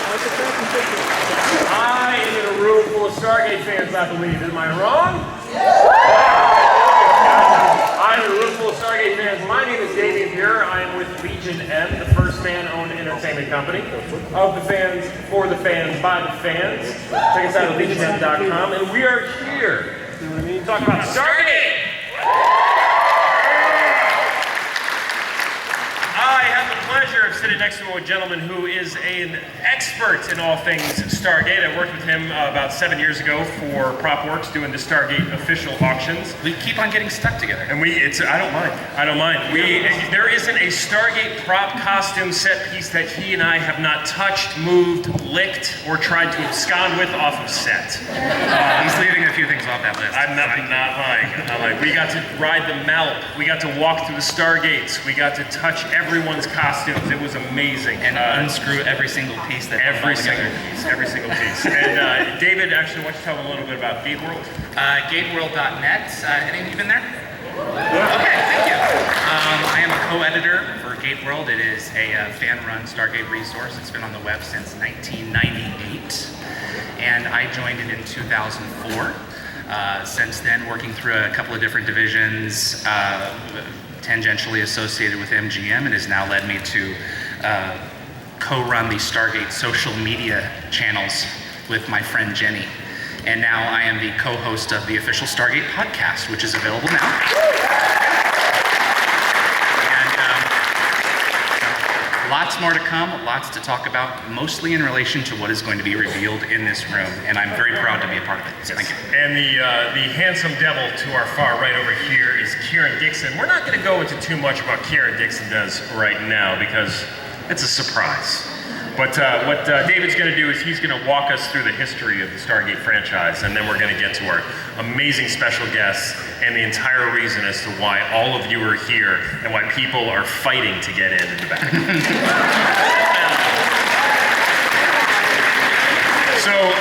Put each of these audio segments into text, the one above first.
I am in a room full of Stargate fans, I believe. Am I wrong? I'm in a room full of Stargate fans. My name is Damian Buer. I am with Legion M, the first fan-owned entertainment company. Of the fans, for the fans, by the fans. Check us out at legionm.com. And we are here to talk about Stargate! I have the pleasure of sitting next to a gentleman who is an expert in all things Stargate. I worked with him about 7 years ago for PropWorks doing the Stargate official auctions. We keep on getting stuck together. And I don't mind. There isn't a Stargate prop costume set piece that he and I have not touched, moved, licked, or tried to abscond with off of set. He's leaving a few things off that list. I'm not lying. We got to ride the Malp. We got to walk through the Stargates. We got to touch everyone's costumes. It was amazing. And unscrew every single piece that every single piece. And David, actually, why don't you tell them a little bit about Gate World? GateWorld.net. Any of you been there? Okay, thank you. I am a co-editor for Gate World. It is a fan-run Stargate resource. It's been on the web since 1998, and I joined it in 2004. Since then, working through a couple of different divisions, tangentially associated with MGM, and has now led me to co-run the Stargate social media channels with my friend Jenny. And now I am the co-host of the official Stargate podcast, which is available now. And lots more to come, lots to talk about, mostly in relation to what is going to be revealed in this room. And I'm very proud to be a part of it. So thank you. And the handsome devil to our far right over here is Kieran Dixon. We're not going to go into too much about what Kieran Dixon does right now because it's a surprise. But what David's going to do is he's going to walk us through the history of the Stargate franchise, and then we're going to get to our amazing special guests and the entire reason as to why all of you are here and why people are fighting to get in the back.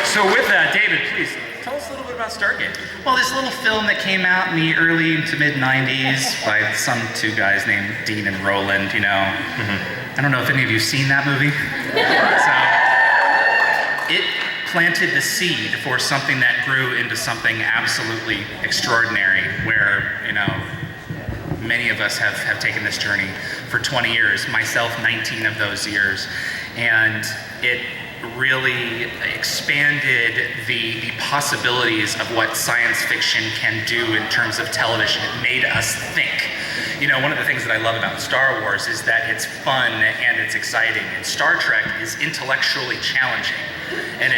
So with that, David, please tell us a little bit about Stargate. Well, this little film that came out in the early to mid 90s by some two guys named Dean and Roland, you know. I don't know if any of you seen that movie. So it planted the seed for something that grew into something absolutely extraordinary, where, you know, many of us have taken this journey for 20 years, myself 19 of those years, and it really expanded the possibilities of what science fiction can do in terms of television. It made us think. You know, one of the things that I love about Star Wars is that it's fun and it's exciting, and Star Trek is intellectually challenging. And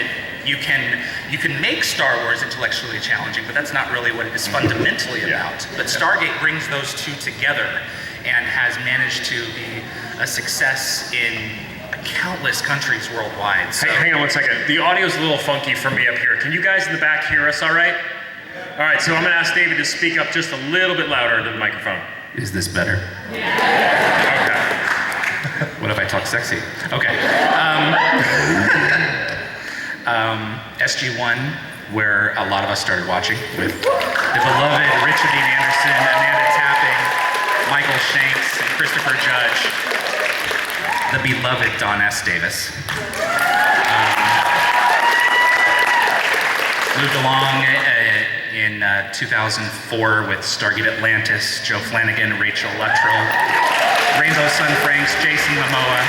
you can make Star Wars intellectually challenging, but that's not really what it is fundamentally about. But Stargate brings those two together and has managed to be a success in countless countries worldwide. So. Hang on one second. The audio's a little funky for me up here. Can you guys in the back hear us all right? All right, so I'm going to ask David to speak up just a little bit louder into the microphone. Is this better? Yeah. Okay. What if I talk sexy? Okay. SG-1, where a lot of us started watching with the beloved Richard Dean Anderson, Amanda Tapping, Michael Shanks, and Christopher Judge. The beloved Don S. Davis. Moved along in 2004 with Stargate Atlantis, Joe Flanagan, Rachel Luttrell, Rainbow Sun Franks, Jason Momoa,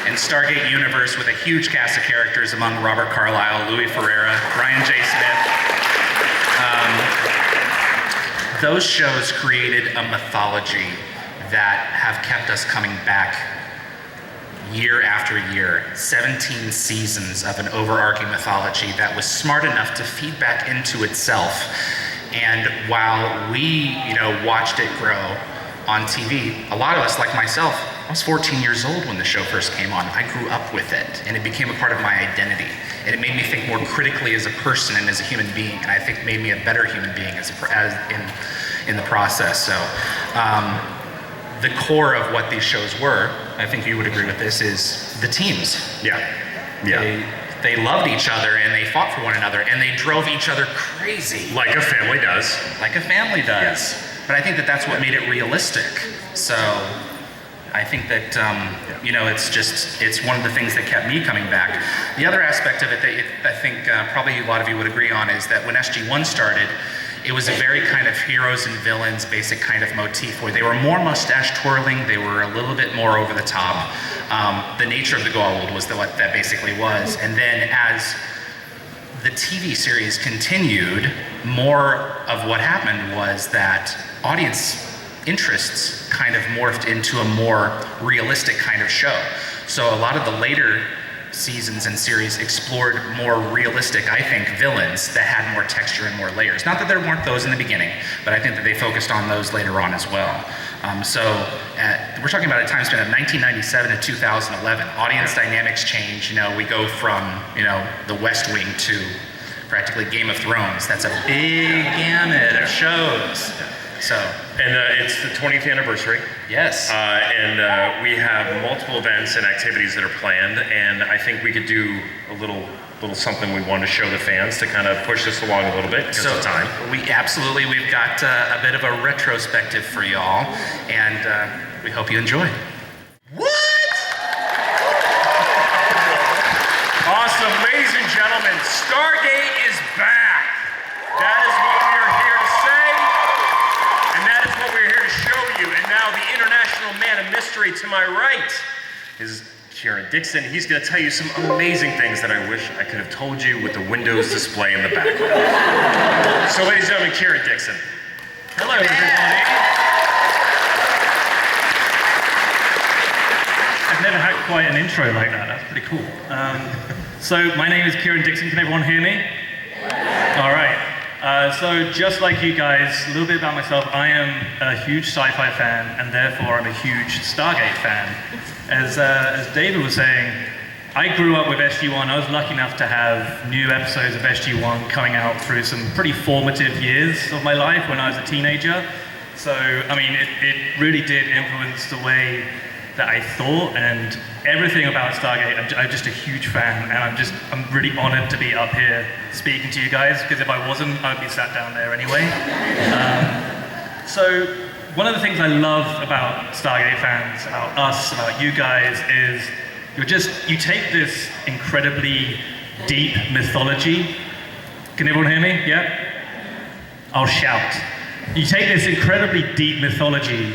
and Stargate Universe with a huge cast of characters among Robert Carlyle, Louis Ferreira, Brian J. Smith. Those shows created a mythology that have kept us coming back year after year, 17 seasons of an overarching mythology that was smart enough to feed back into itself. And while we, watched it grow on TV, a lot of us, like myself, I was 14 years old when the show first came on. I grew up with it, and it became a part of my identity. And it made me think more critically as a person and as a human being, and I think made me a better human being in the process. So, the core of what these shows were, I think you would agree with this, is the teams. Yeah. They loved each other and they fought for one another and they drove each other crazy. Like a family does. Like a family does. Yes. But I think that that's what made it realistic. So I think that, it's one of the things that kept me coming back. The other aspect of it that I think probably a lot of you would agree on is that when SG-1 started, it was a very kind of heroes and villains basic kind of motif where they were more mustache twirling, they were a little bit more over the top. The nature of the Goa'uld was what that basically was. And then as the TV series continued, more of what happened was that audience interests kind of morphed into a more realistic kind of show. So a lot of the later seasons and series explored more realistic, I think, villains that had more texture and more layers. Not that there weren't those in the beginning, but I think that they focused on those later on as well. We're talking about a time span of 1997 to 2011. Audience dynamics change. We go from, The West Wing to practically Game of Thrones. That's a big gamut of shows. And it's the 20th anniversary. Yes. And we have multiple events and activities that are planned, and I think we could do a little something we want to show the fans to kind of push this along a little bit because of time. We've got a bit of a retrospective for y'all, and we hope you enjoy. What? Awesome, ladies and gentlemen, Stargate is back. That is what we are here to say. And that is what we're here to show you. And now the international man of mystery to my right is Kieran Dixon. He's going to tell you some amazing things that I wish I could have told you with the Windows display in the background. So ladies and gentlemen, Kieran Dixon. Hello everybody. I've never had quite an intro like that. That's pretty cool. So my name is Kieran Dixon. Can everyone hear me? All right. So just like you guys, a little bit about myself, I am a huge sci-fi fan, and therefore I'm a huge Stargate fan. As David was saying, I grew up with SG-1. I was lucky enough to have new episodes of SG-1 coming out through some pretty formative years of my life when I was a teenager. So, I mean, it really did influence the way that I thought, and everything about Stargate, I'm just a huge fan, and I'm really honored to be up here speaking to you guys, because if I wasn't, I'd be sat down there anyway. So one of the things I love about Stargate fans, about us, about you guys, is you take this incredibly deep mythology. Can everyone hear me? Yeah? I'll shout. You take this incredibly deep mythology,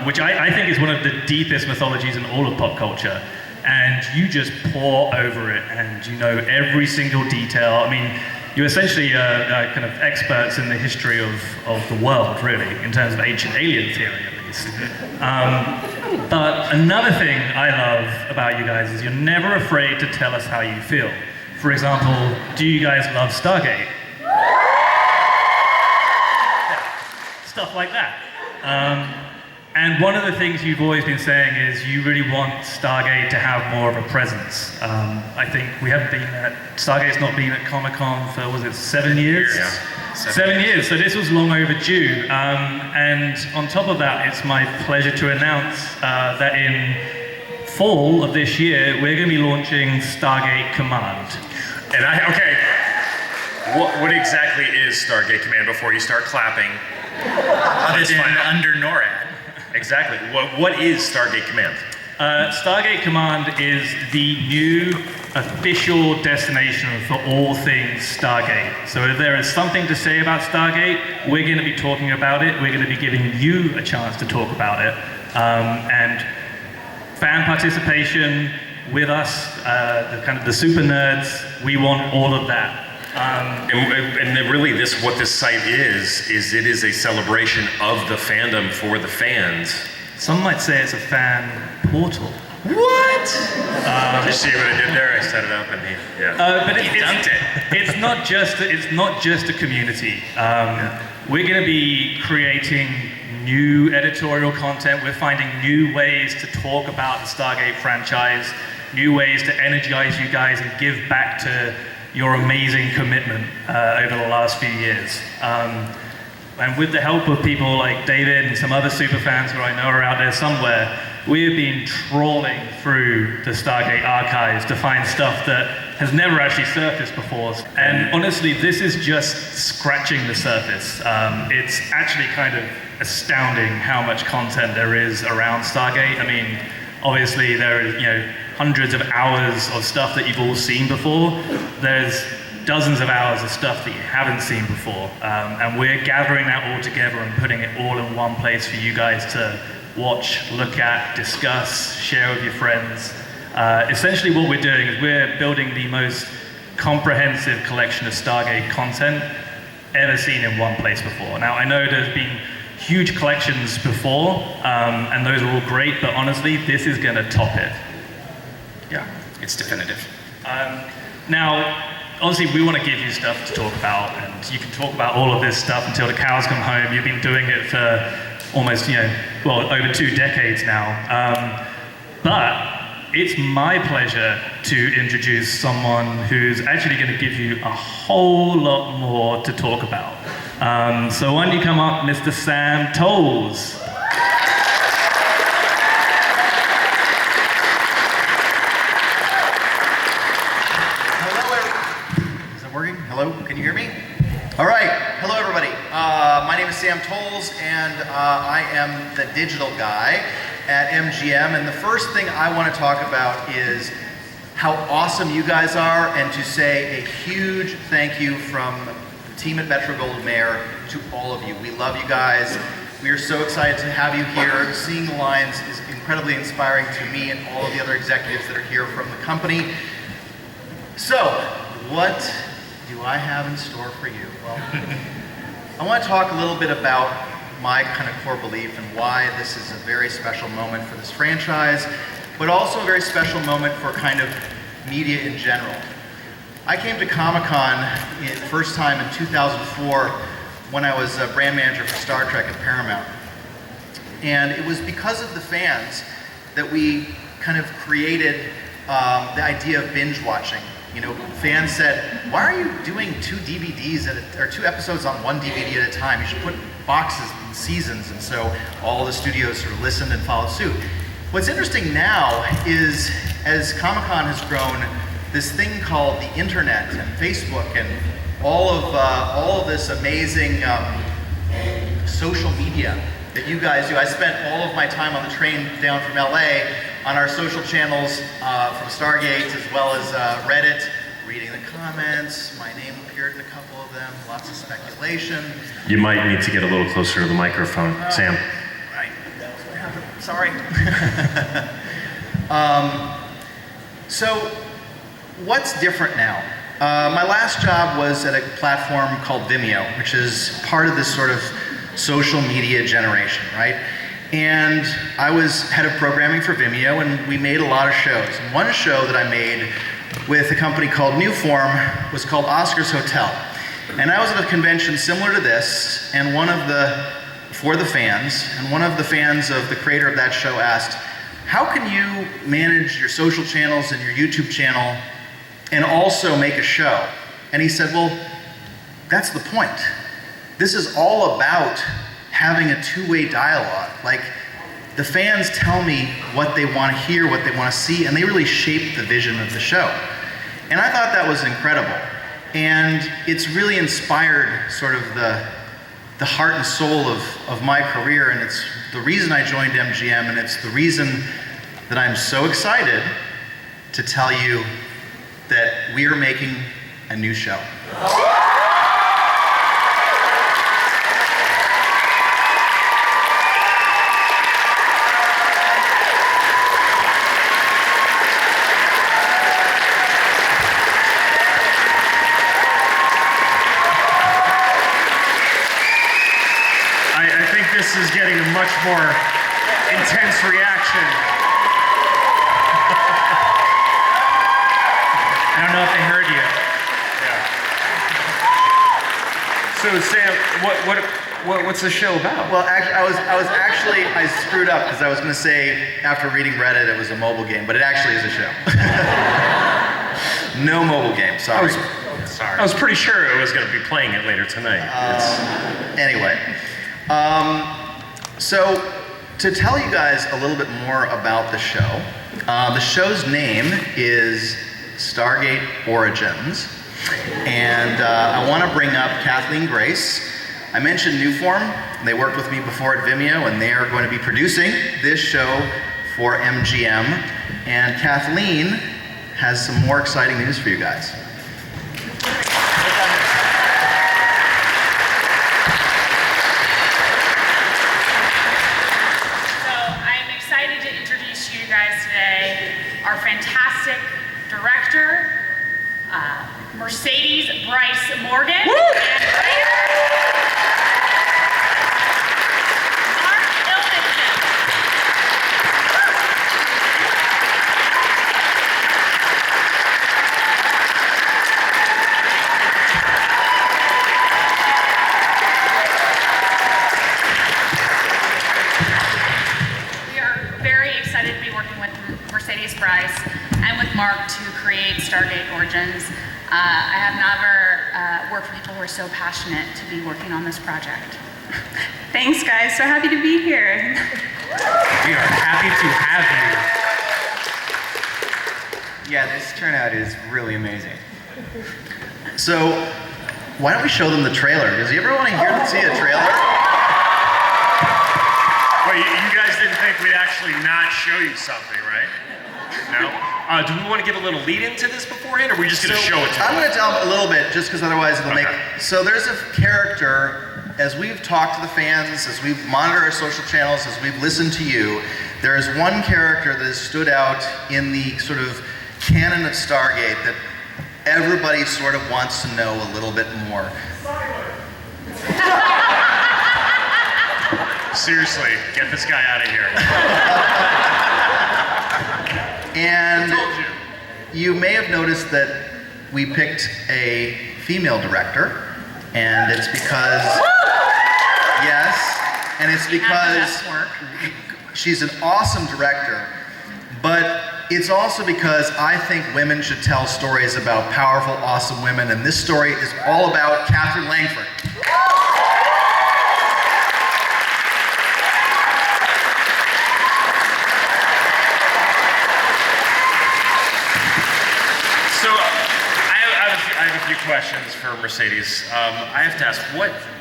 which I think is one of the deepest mythologies in all of pop culture, and you just pour over it, and you know every single detail. I mean, you're essentially kind of experts in the history of the world, really, in terms of ancient alien theory, at least. But another thing I love about you guys is you're never afraid to tell us how you feel. For example, do you guys love Stargate? Stuff like that. And one of the things you've always been saying is you really want Stargate to have more of a presence. I think we haven't been Stargate's not been at Comic-Con for, was it 7 years? Yeah. 7 years, so this was long overdue. And on top of that, it's my pleasure to announce that in fall of this year, we're going to be launching Stargate Command. And what exactly is Stargate Command before you start clapping? Other than under NORAD. Exactly. What is Stargate Command? Stargate Command is the new official destination for all things Stargate. So if there is something to say about Stargate, we're going to be talking about it. We're going to be giving you a chance to talk about it. And fan participation with us, the super nerds, we want all of that. And really, what this site is it is a celebration of the fandom for the fans. Some might say it's a fan portal. What? Did you see what I did there? I set it up and but it's not just a community. We're going to be creating new editorial content. We're finding new ways to talk about the Stargate franchise, new ways to energize you guys and give back to your amazing commitment over the last few years. And with the help of people like David and some other super fans who I know are out there somewhere, we have been trawling through the Stargate archives to find stuff that has never actually surfaced before. And honestly, this is just scratching the surface. It's actually kind of astounding how much content there is around Stargate. I mean, obviously there are hundreds of hours of stuff that you've all seen before. There's dozens of hours of stuff that you haven't seen before. And we're gathering that all together and putting it all in one place for you guys to watch, look at, discuss, share with your friends. Essentially what we're doing is we're building the most comprehensive collection of Stargate content ever seen in one place before. Now, I know there's been huge collections before, and those are all great, but honestly, this is gonna top it. Yeah, it's definitive. Now, obviously, we want to give you stuff to talk about, and you can talk about all of this stuff until the cows come home. You've been doing it for almost, over 2 decades now. But it's my pleasure to introduce someone who's actually going to give you a whole lot more to talk about. So why don't you come up, Mr. Sam Tolles. Hello, can you hear me? All right, hello everybody. My name is Sam Tolles, and I am the digital guy at MGM. And the first thing I want to talk about is how awesome you guys are, and to say a huge thank you from the team at Metro-Goldwyn-Mayer to all of you. We love you guys. We are so excited to have you here. Seeing the lines is incredibly inspiring to me and all of the other executives that are here from the company. So, what do I have in store for you? Well, I want to talk a little bit about my kind of core belief and why this is a very special moment for this franchise, but also a very special moment for kind of media in general. I came to Comic-Con the first time in 2004 when I was a brand manager for Star Trek at Paramount. And it was because of the fans that we kind of created the idea of binge watching. Fans said, why are you doing 2 DVDs or 2 episodes on 1 DVD at a time? You should put boxes and seasons. And so all the studios sort of listened and followed suit. What's interesting now is, as Comic-Con has grown, this thing called the internet and Facebook and all of this amazing social media that you guys do. I spent all of my time on the train down from LA on our social channels from Stargate, as well as Reddit, reading the comments. My name appeared in a couple of them, lots of speculation. You might need to get a little closer to the microphone, Sam. Right, sorry. So, what's different now? My last job was at a platform called Vimeo, which is part of this sort of social media generation, right? And I was head of programming for Vimeo, and we made a lot of shows. And one show that I made with a company called Newform was called Oscar's Hotel. And I was at a convention similar to this, and for the fans, and one of the fans of the creator of that show asked, how can you manage your social channels and your YouTube channel and also make a show? And he said, well, that's the point. This is all about having a two-way dialogue. Like, the fans tell me what they want to hear, what they want to see, and they really shape the vision of the show. And I thought that was incredible. And it's really inspired sort of the heart and soul of my career, and it's the reason I joined MGM, and it's the reason that I'm so excited to tell you that we are making a new show. This is getting a much more intense reaction. I don't know if they heard you. Yeah. So Sam, what's the show about? Well, actually, I screwed up because I was going to say after reading Reddit it was a mobile game, but it actually is a show. No mobile game. Sorry. I was pretty sure I was going to be playing it later tonight. Anyway. So to tell you guys a little bit more about the show, the show's name is Stargate Origins. And I want to bring up Kathleen Grace. I mentioned Newform. They worked with me before at Vimeo, and they are going to be producing this show for MGM. And Kathleen has some more exciting news for you guys. I'm excited to introduce you guys today our fantastic director, Mercedes Bryce Morgan, and writer, Mark Ilmenson. We are very excited to be working with Mercedes Bryce and with Mark to create Stargate Origins. I have never worked with people who are so passionate to be working on this project. Thanks, guys. So happy to be here. We are happy to have you. Yeah, this turnout is really amazing. So, why don't we show them the trailer? Does everyone here see a trailer? Wait, you guys didn't think we'd actually not show you something, right? No? Do we want to give a little lead into this beforehand, or are we just going to show it to I'm them? going to tell them a little bit, just because otherwise it'll Okay. make... So there's a character, as we've talked to the fans, as we've monitored our social channels, as we've listened to you, there is one character that has stood out in the sort of canon of Stargate that everybody sort of wants to know a little bit more. Seriously, get this guy out of here. And Told you. you may have noticed that we picked a female director, and it's because, yes, and it's You have the because best work. she's an awesome director, but it's also because I think women should tell stories about powerful, awesome women, and this story is all about Catherine Langford. So, I have a few questions for Mercedes. I have to ask,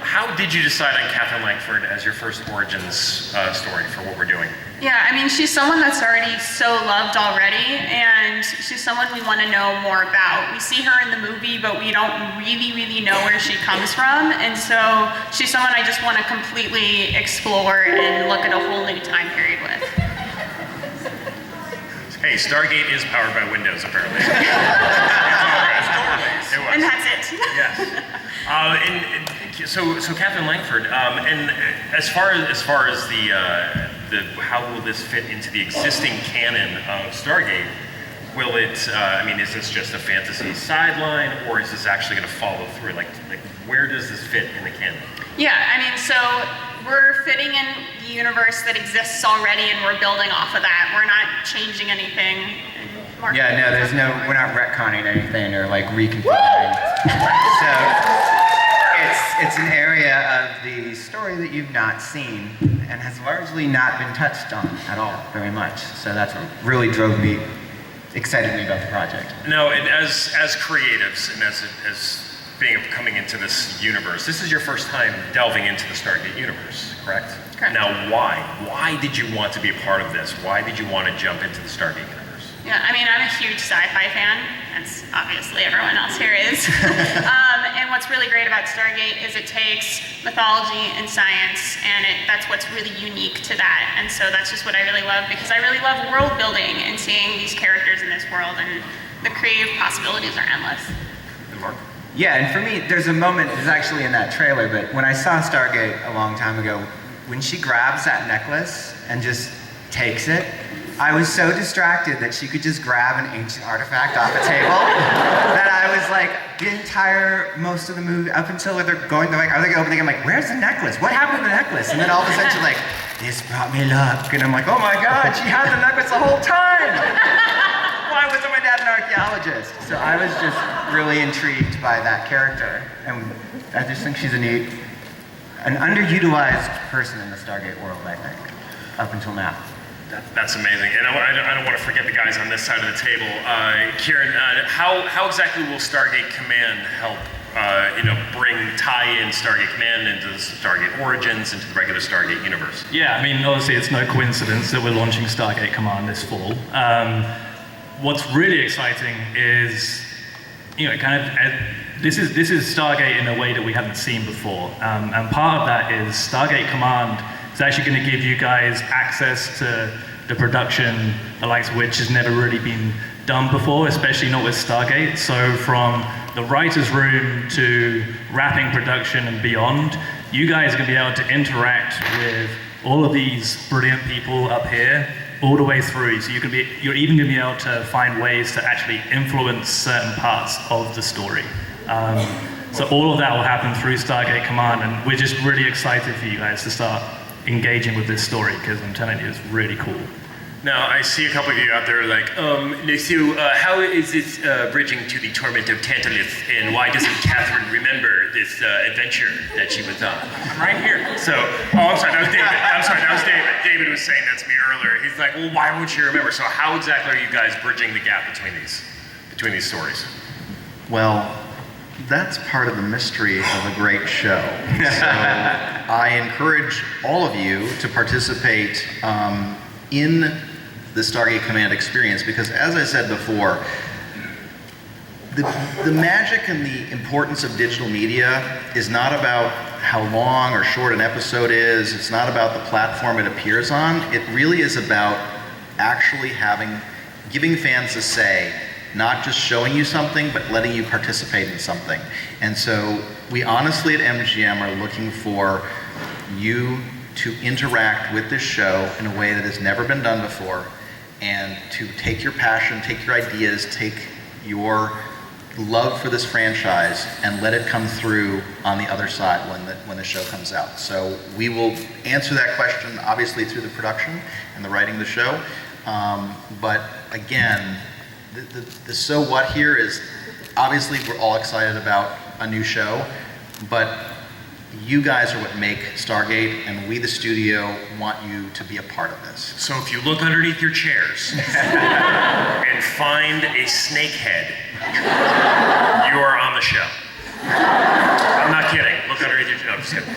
how did you decide on Catherine Langford as your first Origins story for what we're doing? Yeah, I mean, she's someone that's already so loved already, and she's someone we want to know more about. We see her in the movie, but we don't really know where she comes from, and so she's someone I just want to completely explore and look at a whole new time period with. Hey, Stargate is powered by Windows, apparently. It was. And that's it. Yes. So Catherine Langford, and as far as the how will this fit into the existing canon of Stargate? Will it? I mean, is this just a fantasy sideline, or is this actually going to follow through? Like, where does this fit in the canon? Yeah, I mean, so we're fitting in the universe that exists already, and we're building off of that. We're not changing anything. Mark? Yeah, no, we're not retconning anything or like reconfiguring. So it's an area of the story that you've not seen and has largely not been touched on at all, very much. So that's what really excited me about the project. No, and as creatives and as coming into this universe, this is your first time delving into the Stargate universe, correct? Correct. Now, why? Why did you want to be a part of this? Why did you want to jump into the Stargate universe? Yeah, I mean, I'm a huge sci-fi fan, as obviously everyone else here is. And what's really great about Stargate is it takes mythology and science, and that's what's really unique to that. And so that's just what I really love, because I really love world building and seeing these characters in this world, and the creative possibilities are endless. And Mark? Yeah, and for me, there's a moment, it's actually in that trailer, but when I saw Stargate a long time ago, when she grabs that necklace and just takes it, I was so distracted that she could just grab an ancient artifact off a table that I was like, most of the movie, up until are they going to open the I'm like, where's the necklace? What happened to the necklace? And then all of a sudden she's like, this brought me luck. And I'm like, oh my God, she had the necklace the whole time. Why wasn't my dad an archaeologist? So I was just really intrigued by that character. And I just think she's an underutilized person in the Stargate world, I think. up until now. That's amazing. And I don't want to forget the guys on this side of the table. Kieran, how exactly will Stargate Command help tie in Stargate Command into the Stargate Origins, into the regular Stargate universe? Yeah, I mean, obviously it's no coincidence that we're launching Stargate Command this fall. What's really exciting is, this is Stargate in a way that we haven't seen before. And part of that is Stargate Command is actually going to give you guys access to the production, the likes of which has never really been done before, especially not with Stargate. So from the writer's room to wrapping production and beyond, you guys are going to be able to interact with all of these brilliant people up here all the way through. So you're even going to be able to find ways to actually influence certain parts of the story. So all of that will happen through Stargate Command, and we're just really excited for you guys to start engaging with this story, because I'm telling you, it's really cool. Now, I see a couple of you out there like, so how is this bridging to the torment of Tantalus, and why doesn't Catherine remember this adventure that she was on? I'm right here. So, I'm sorry, that was David. That was David. David was saying that to me earlier. He's like, well, why won't she remember? So how exactly are you guys bridging the gap between these stories? Well, that's part of the mystery of a great show. So I encourage all of you to participate in the Stargate Command experience, because as I said before, the magic and the importance of digital media is not about how long or short an episode is. It's not about the platform it appears on. It really is about actually giving fans a say, not just showing you something, but letting you participate in something. And so we honestly at MGM are looking for you to interact with this show in a way that has never been done before, and to take your passion, take your ideas, take your love for this franchise and let it come through on the other side when the show comes out. So we will answer that question obviously through the production and the writing of the show. But again, the so what here is, obviously we're all excited about a new show, but you guys are what make Stargate, and we, the studio, want you to be a part of this. So if you look underneath your chairs and find a snake head, you are on the show. I'm not kidding. Look underneath your chair. No, I'm just kidding.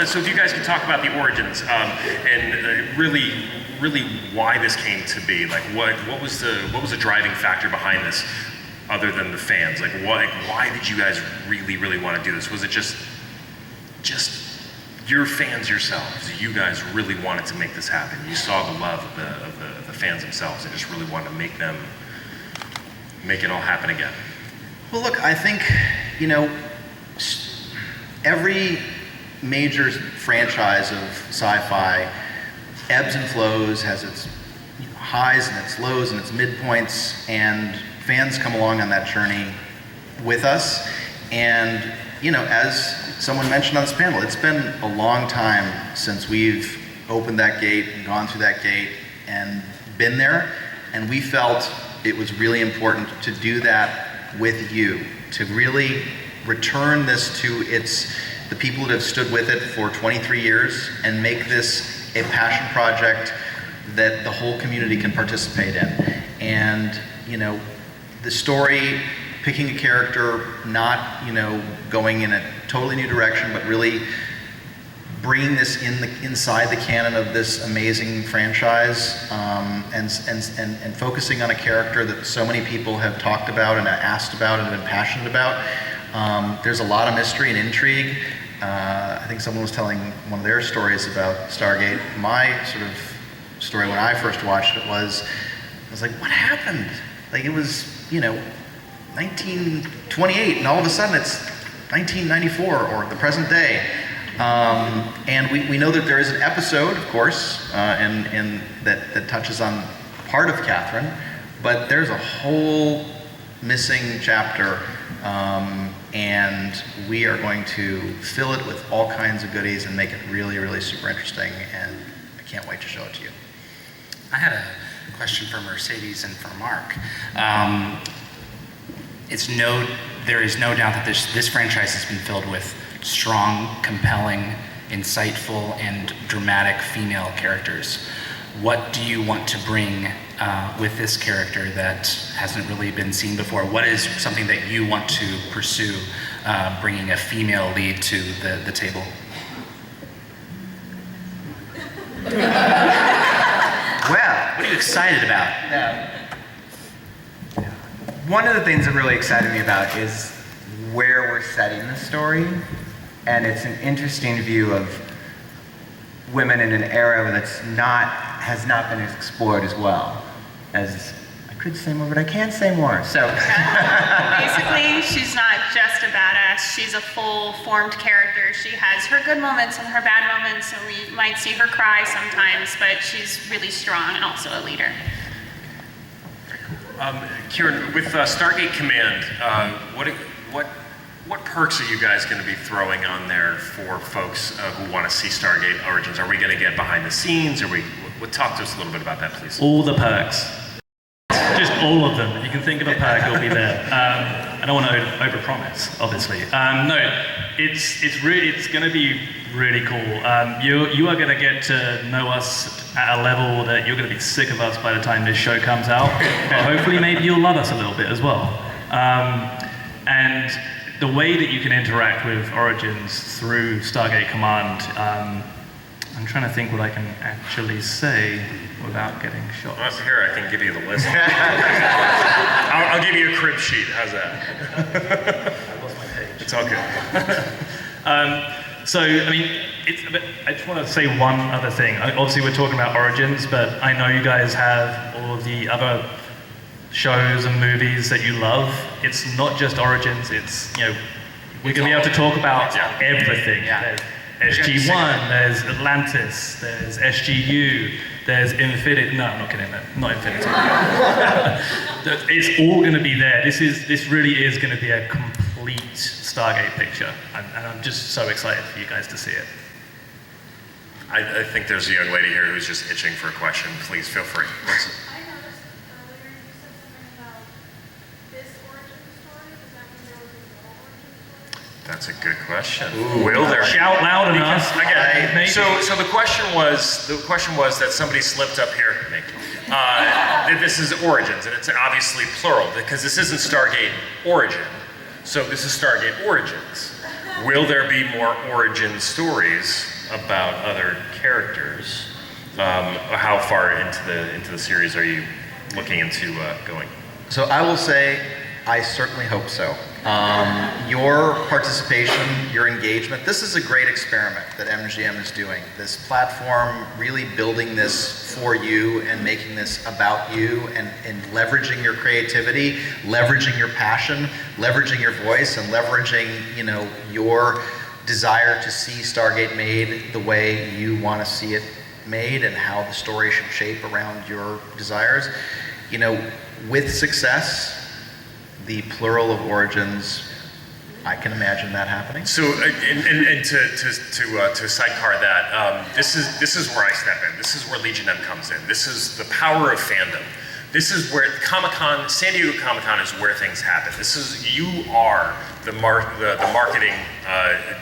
So if you guys can talk about the origins and really why this came to be. Like what was the driving factor behind this? Other than the fans, why did you guys really want to do this? Was it just your fans yourselves? You guys really wanted to make this happen. You saw the love of the fans themselves, and just really wanted to make it all happen again. Well, look, I think every major franchise of sci-fi ebbs and flows, has its highs and its lows and its midpoints, and fans come along on that journey with us. And as someone mentioned on this panel, it's been a long time since we've opened that gate and gone through that gate and been there, and we felt it was really important to do that with you, to really return this to the people that have stood with it for 23 years and make this a passion project that the whole community can participate in. And the story, picking a character, not going in a totally new direction, but really bringing this inside the canon of this amazing franchise, and focusing on a character that so many people have talked about and asked about and been passionate about. There's a lot of mystery and intrigue. I think someone was telling one of their stories about Stargate. My sort of story when I first watched it I was like, what happened? Like, it was 1928, and all of a sudden it's 1994 or the present day. And we know that there is an episode, of course, that touches on part of Catherine, but there's a whole missing chapter, and we are going to fill it with all kinds of goodies and make it really super interesting, and I can't wait to show it to you. I had a question for Mercedes and for Mark. There is no doubt that this franchise has been filled with strong, compelling insightful and dramatic female characters. What do you want to bring with this character that hasn't really been seen before? What is something that you want to pursue bringing a female lead to the table? Well, What are you excited about? one of the things that really excited me about is where we're setting the story, and it's an interesting view of women in an era has not been explored as well as I could say more, but I can't say more. So Basically, she's not just a badass, she's a full-formed character. She has her good moments and her bad moments, and we might see her cry sometimes, but she's really strong and also a leader. Kieran, with Stargate Command, what perks are you guys going to be throwing on there for folks who want to see Stargate Origins? Are we going to get behind the scenes? Talk to us a little bit about that, please. All the perks. Just all of them. If you can think of a perk, it'll be there. I don't want to overpromise, obviously. No, it's going to be really cool. You are going to get to know us at a level that you're going to be sick of us by the time this show comes out. And hopefully, maybe you'll love us a little bit as well. And the way that you can interact with Origins through Stargate Command, I'm trying to think what I can actually say without getting shot. Well, here, I can give you the list. I'll give you a crib sheet. How's that? It's all good. So, I mean, I just want to say one other thing. Obviously, we're talking about Origins, but I know you guys have all of the other shows and movies that you love. It's not just Origins. It's, we're going to be able to talk about everything. Yeah. There's SG-1, there's Atlantis, there's SGU, there's Infinity. No, I'm not kidding. Not Infinity. It's all going to be there. This really is going to be a complete Stargate picture, and I'm just so excited for you guys to see it. I think there's a young lady here who's just itching for a question. Please feel free. I noticed earlier you said something about this origin story. Does that mean there will be more origin stories? That's a good question. Will there? Shout loud enough. Okay. Maybe. So the question was that somebody slipped up here, Nick, that this is Origins, and it's obviously plural because this isn't Stargate Origin. So this is Stargate Origins. Will there be more origin stories about other characters? How far into the series are you looking into going? So I will say, I certainly hope so. Your participation, your engagement, this is a great experiment that MGM is doing. This platform, really building this for you and making this about you and leveraging your creativity, leveraging your passion, leveraging your voice, and leveraging, your desire to see Stargate made the way you want to see it made and how the story should shape around your desires. With success, the plural of origins, I can imagine that happening. So, and to sidecar that, this is where I step in. This is where Legion M comes in. This is the power of fandom. This is where Comic-Con, San Diego Comic-Con is where things happen. You are the marketing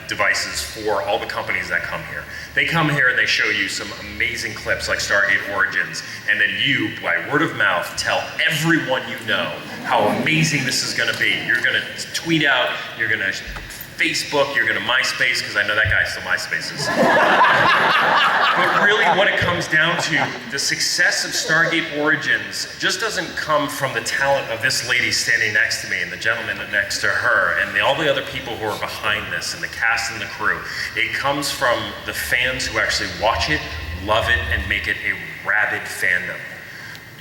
devices for all the companies that come here. They come here and they show you some amazing clips like Stargate Origins, and then you, by word of mouth, tell everyone you know how amazing this is going to be. You're going to tweet out, you're going to Facebook, you're going to MySpace, because I know that guy still MySpaces. But really what it comes down to, the success of Stargate Origins just doesn't come from the talent of this lady standing next to me and the gentleman next to her and all the other people who are behind this and the cast and the crew. It comes from the fans who actually watch it, love it, and make it a rabid fandom.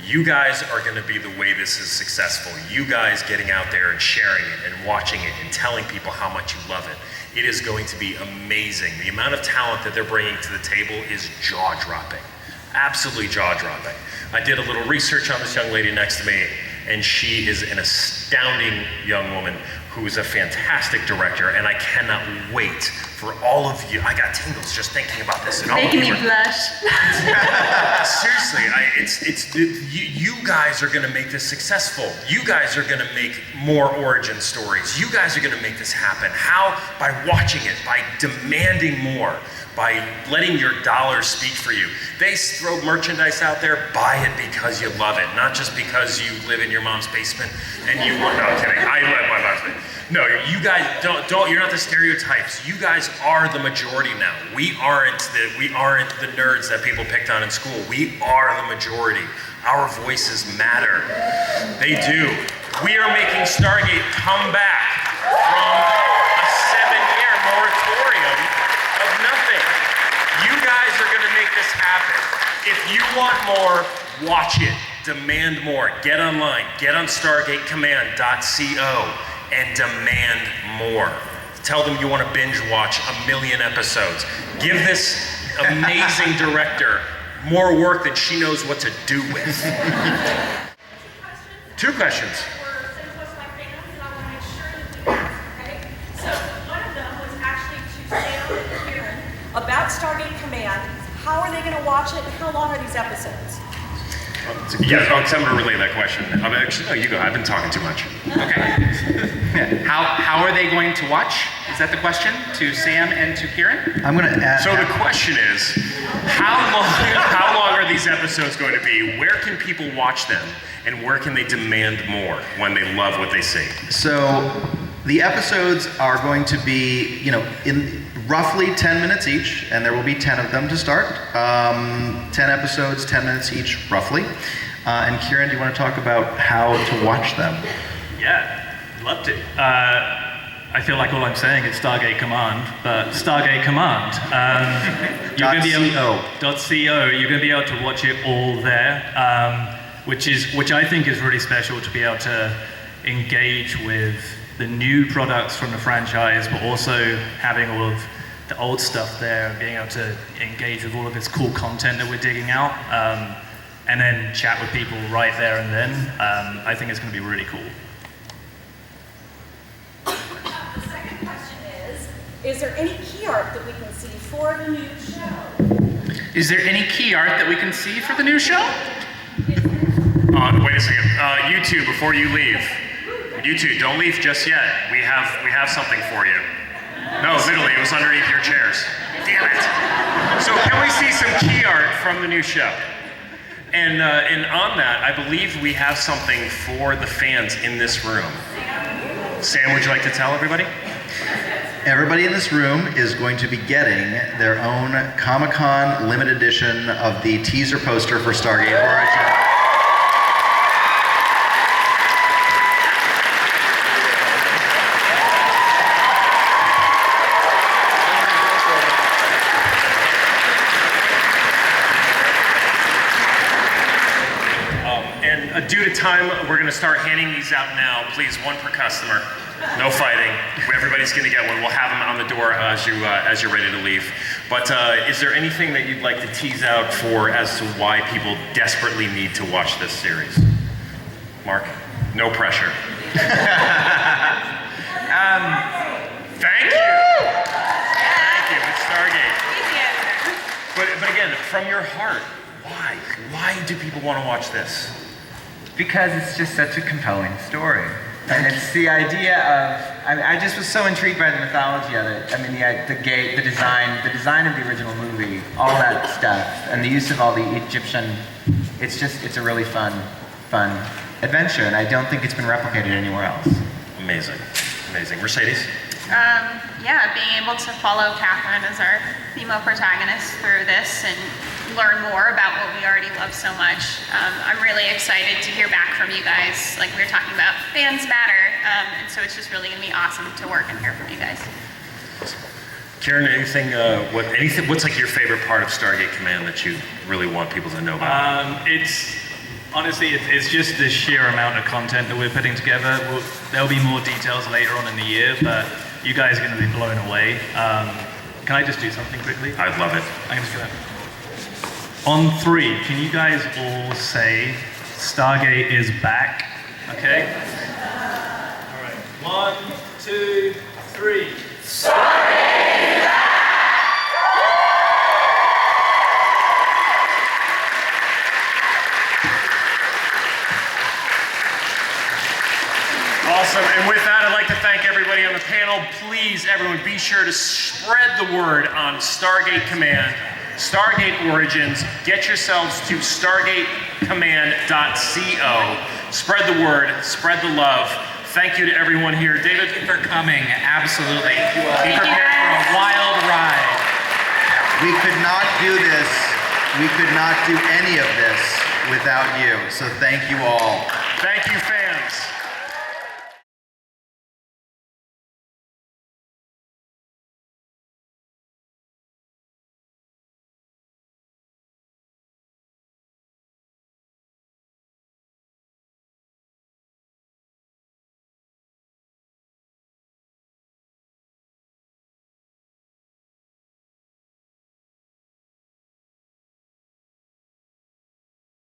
You guys are going to be the way this is successful. You guys getting out there and sharing it and watching it and telling people how much you love it. It is going to be amazing. The amount of talent that they're bringing to the table is jaw-dropping. Absolutely jaw-dropping. I did a little research on this young lady next to me, and she is an astounding young woman who is a fantastic director, and I cannot wait for all of you. I got tingles just thinking about this. And all Making of me you are- blush. Seriously, you guys are gonna make this successful. You guys are gonna make more origin stories. You guys are gonna make this happen. How? By watching it, by demanding more, by letting your dollars speak for you. They throw merchandise out there, buy it because you love it, not just because you live in your mom's basement and you want, no, I'm kidding, I live in my mom's basement. No, you guys don't, you're not the stereotypes. You guys are the majority now. We aren't the nerds that people picked on in school. We are the majority. Our voices matter. They do. We are making Stargate come back from a 7-year moratorium of nothing. You guys are gonna make this happen. If you want more, watch it. Demand more. Get online. Get on StargateCommand.co and demand more. Tell them you want to binge watch 1,000,000 episodes. Give this amazing director more work than she knows what to do with. 2 questions. Were sent to us by fans, and I want to make sure that we answer, okay? So one of them was actually to Sam and Kieran about Stargate Command. How are they going to watch it, and how long are these episodes? Yeah, I'm going to relay that question. Actually, no, you go. I've been talking too much. Okay. How are they going to watch? Is that the question to Sam and to Kieran? I'm going to add. So the question is, how long are these episodes going to be? Where can people watch them? And where can they demand more when they love what they see? So the episodes are going to be, in roughly 10 minutes each, and there will be 10 of them to start. 10 episodes, 10 minutes each, roughly. And Kieran, do you want to talk about how to watch them? Yeah, loved it. I feel like all I'm saying is Stargate Command, but Stargate Command. You're going to be able .co. You're going to be able to watch it all there, which I think is really special to be able to engage with the new products from the franchise, but also having all of the old stuff there and being able to engage with all of this cool content that we're digging out, and then chat with people right there and then. I think it's going to be really cool. The second question is there any key art that we can see for the new show? Is there any key art that we can see for the new show? Wait a second. You two, before you leave. You two, don't leave just yet. We have something for you. No, literally, it was underneath your chairs. Damn it. So can we see some key art from the new show? And on that, I believe we have something for the fans in this room. Sam, would you like to tell everybody? Everybody in this room is going to be getting their own Comic-Con limited edition of the teaser poster for Stargate Origin. Due to time, we're going to start handing these out now. Please, one per customer. No fighting. Everybody's going to get one. We'll have them on the door as you're ready to leave. But is there anything that you'd like to tease out for as to why people desperately need to watch this series? Mark? No pressure. Thank you. Thank you. It's Stargate. But again, from your heart, why? Why do people want to watch this? Because it's just such a compelling story. And it's the idea of, I just was so intrigued by the mythology of it. I mean, the gate, the design of the original movie, all that stuff, and the use of all the Egyptian, it's a really fun adventure, and I don't think it's been replicated anywhere else. Amazing. Mercedes? Yeah, being able to follow Catherine as our female protagonist through this and learn more about what we already love so much. I'm really excited to hear back from you guys. Like we were talking about, fans matter, and so it's just really going to be awesome to work and hear from you guys. Kieran, what's like your favorite part of Stargate Command that you really want people to know about? It's just the sheer amount of content that we're putting together. There'll be more details later on in the year, but you guys are going to be blown away. Can I just do something quickly? I'd love it. I'm just gonna. On 3, can you guys all say Stargate is back? Okay? All right. 1, 2, 3. Stargate is back! Awesome. And with that, I'd like to thank everybody on the panel. Please, everyone, be sure to spread the word on Stargate Command, Stargate Origins. Get yourselves to stargatecommand.co. Spread the word, spread the love. Thank you to everyone here. David, Thank you for coming. Absolutely. Be Thank you, prepared for a guys. wild ride. We could not do this, we could not do any of this without you. So thank you all.